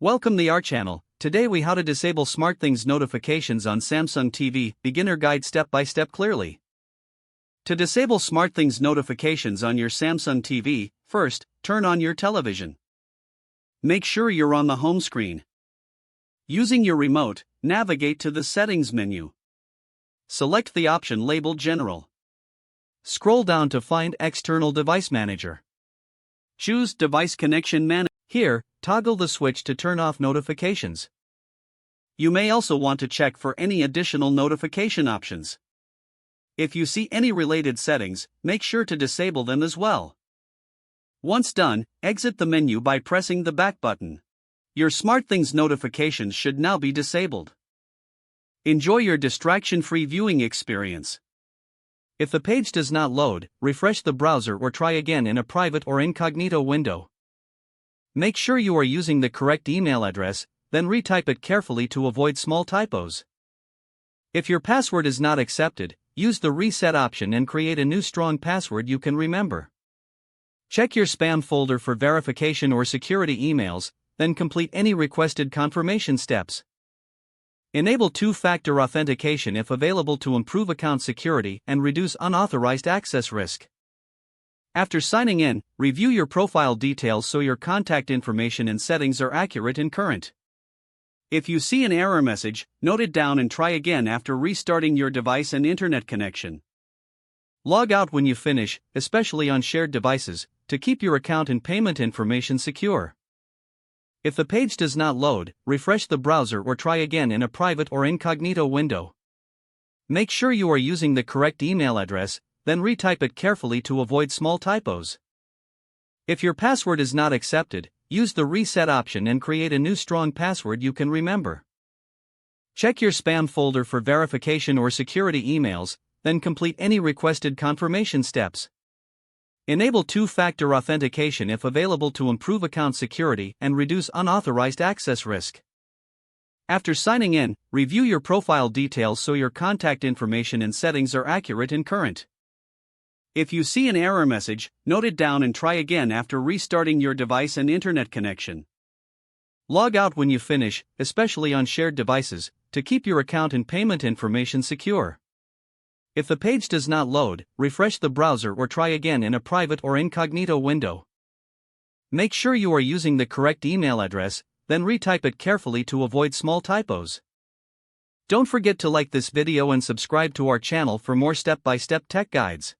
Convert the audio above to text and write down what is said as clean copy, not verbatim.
Welcome to our channel. Today we how to disable SmartThings notifications on Samsung TV, beginner guide step by step clearly. To disable SmartThings notifications on your Samsung TV, first, turn on your television. Make sure you're on the home screen. Using your remote, navigate to the settings menu. Select the option labeled General. Scroll down to find External Device Manager. Choose Device Connection Manager. Here, toggle the switch to turn off notifications. You may also want to check for any additional notification options. If you see any related settings, make sure to disable them as well. Once done, exit the menu by pressing the back button. Your SmartThings notifications should now be disabled. Enjoy your distraction-free viewing experience. If the page does not load, refresh the browser or try again in a private or incognito window. Make sure you are using the correct email address, then retype it carefully to avoid small typos. If your password is not accepted, use the reset option and create a new strong password you can remember. Check your spam folder for verification or security emails, then complete any requested confirmation steps. Enable two-factor authentication if available to improve account security and reduce unauthorized access risk. After signing in, review your profile details so your contact information and settings are accurate and current. If you see an error message, note it down and try again after restarting your device and internet connection. Log out when you finish, especially on shared devices, to keep your account and payment information secure. If the page does not load, refresh the browser or try again in a private or incognito window. Make sure you are using the correct email address, then retype it carefully to avoid small typos. If your password is not accepted, use the reset option and create a new strong password you can remember. Check your spam folder for verification or security emails, then complete any requested confirmation steps. Enable two-factor authentication if available to improve account security and reduce unauthorized access risk. After signing in, review your profile details so your contact information and settings are accurate and current. If you see an error message, note it down and try again after restarting your device and internet connection. Log out when you finish, especially on shared devices, to keep your account and payment information secure. If the page does not load, refresh the browser or try again in a private or incognito window. Make sure you are using the correct email address, then retype it carefully to avoid small typos. Don't forget to like this video and subscribe to our channel for more step-by-step tech guides.